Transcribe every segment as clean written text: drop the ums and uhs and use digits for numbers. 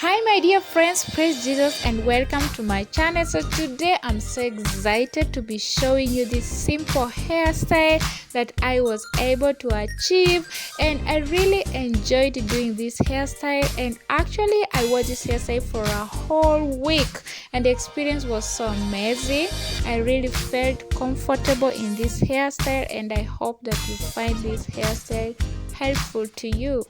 Hi my dear friends, praise Jesus and welcome to my channel. So today I'm so excited to be showing you this simple hairstyle that I was able to achieve, and I really enjoyed doing this hairstyle. And actually I wore this hairstyle for a whole week and the experience was so amazing. I really felt comfortable in this hairstyle and I hope that you find this hairstyle helpful to you.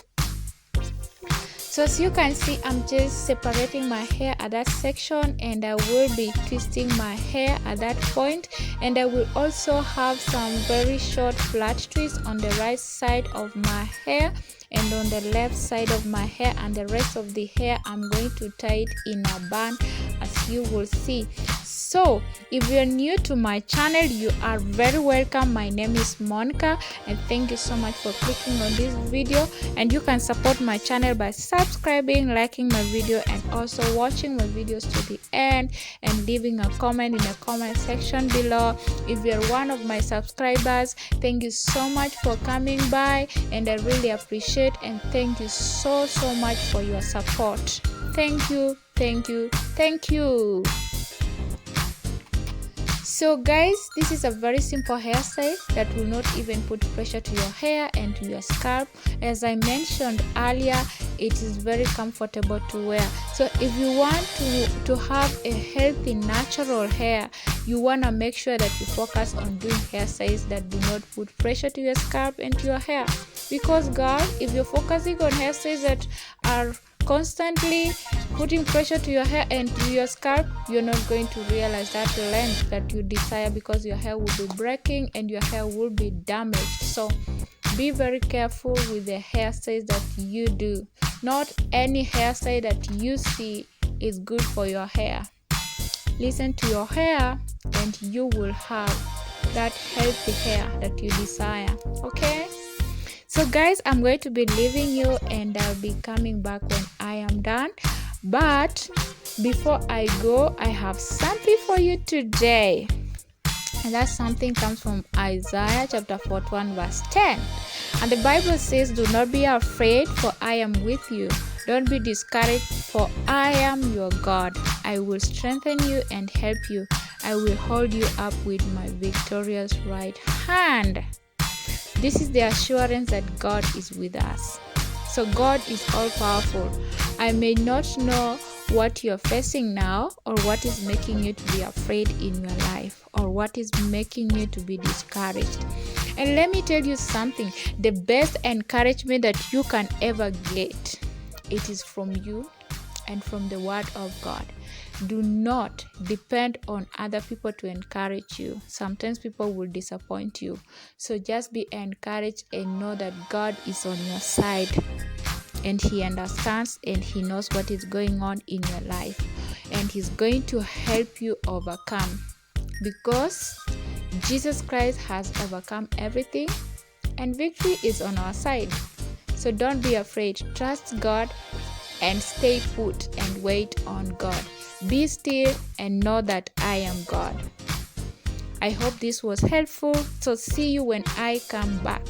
So as you can see, I'm just separating my hair at that section and I will be twisting my hair at that point, and I will also have some very short flat twists on the right side of my hair and on the left side of my hair, and the rest of the hair I'm going to tie it in a bun as you will see. So if you're new to my channel, you are very welcome. My name is Monica and thank you so much for clicking on this video, and you can support my channel by subscribing, liking my video, and also watching my videos to the end and leaving a comment in the comment section below. If you're one of my subscribers, thank you so much for coming by and I really appreciate and thank you so much for your support. Thank you. So guys, this is a very simple hairstyle that will not even put pressure to your hair and to your scalp. As I mentioned earlier, it is very comfortable to wear. So if you want to have a healthy natural hair, you want to make sure that you focus on doing hairstyles that do not put pressure to your scalp and to your hair. Because girl, if you're focusing on hairstyles that are constantly putting pressure to your hair and to your scalp, you're not going to realize that length that you desire, because your hair will be breaking and your hair will be damaged. So be very careful with the hairstyles that you do. Not any hairstyle that you see is good for your hair. Listen to your hair and you will have that healthy hair that you desire. Okay, so guys, I'm going to be leaving you and I'll be coming back when I am done. But before I go, I have something for you today. And that something comes from Isaiah chapter 41 verse 10. And the Bible says, "Do not be afraid, for I am with you. Don't be discouraged, for I am your God. I will strengthen you and help you. I will hold you up with my victorious right hand." This is the assurance that God is with us. So God is all powerful. I may not know what you're facing now, or what is making you to be afraid in your life, or what is making you to be discouraged. And let me tell you something, the best encouragement that you can ever get, it is from you and from the word of God. Do not depend on other people to encourage you. Sometimes people will disappoint you. So just be encouraged and know that God is on your side and He understands and He knows what is going on in your life, and He's going to help you overcome, because Jesus Christ has overcome everything and victory is on our side. So don't be afraid. Trust God and stay put and wait on God. Be still and know that I am God. I hope this was helpful. So see you when I come back.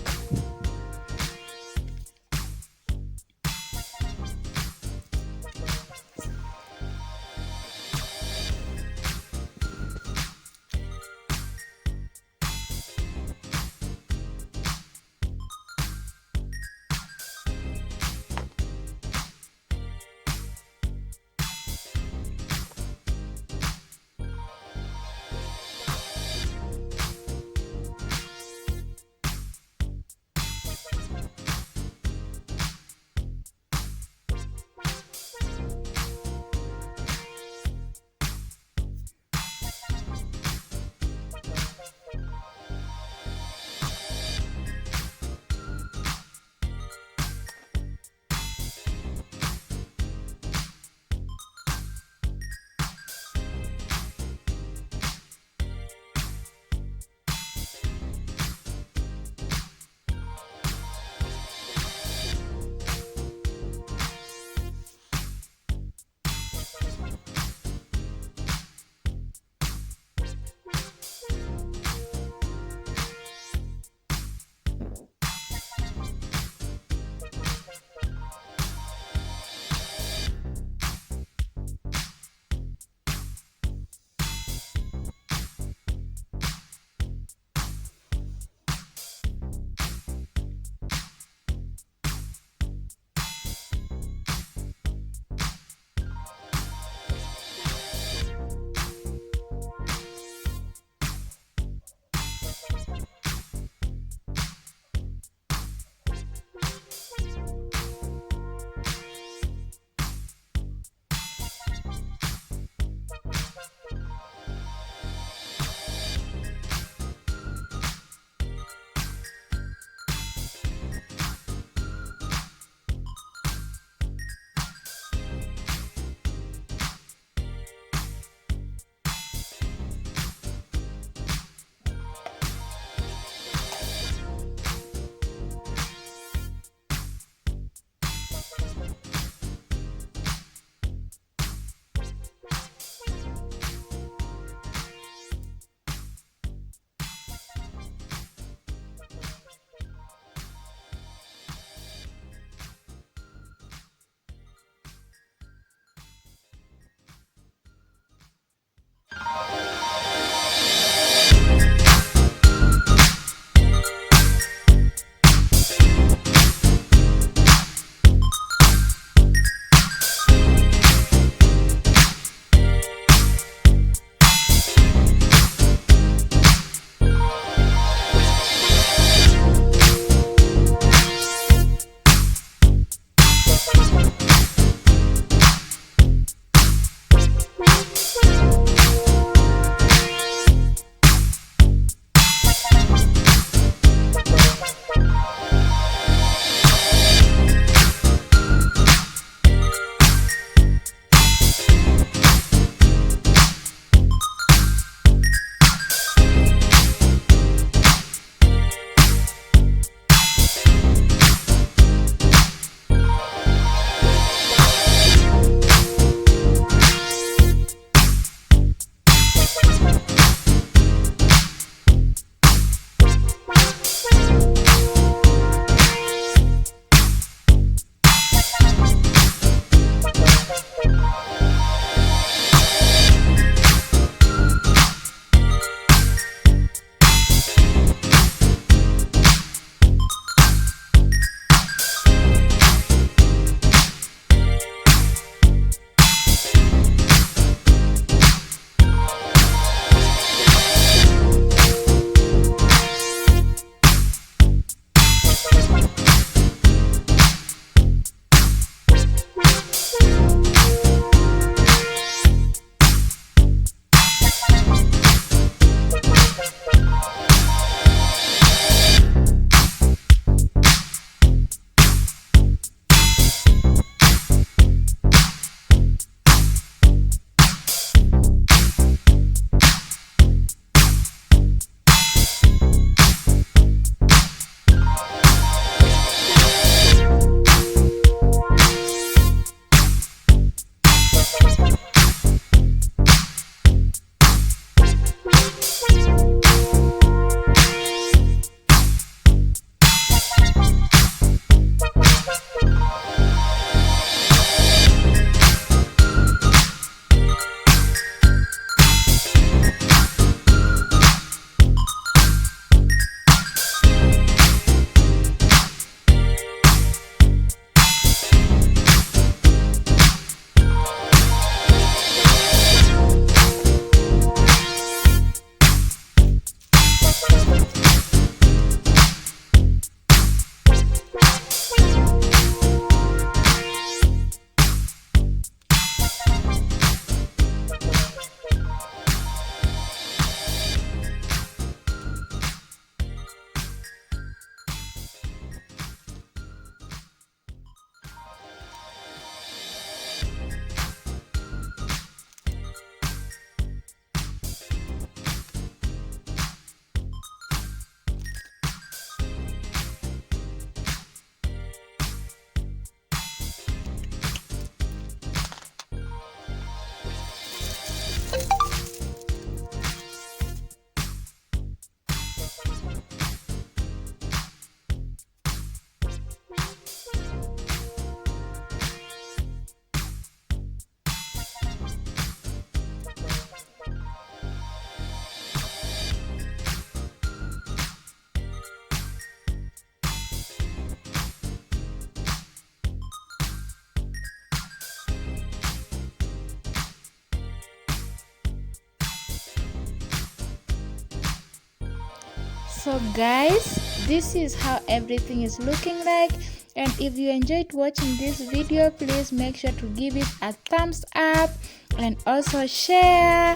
So guys, this is how everything is looking like. And if you enjoyed watching this video, please make sure to give it a thumbs up and also share,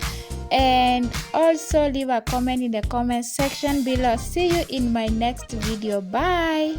and also leave a comment in the comment section below. See you in my next video. Bye.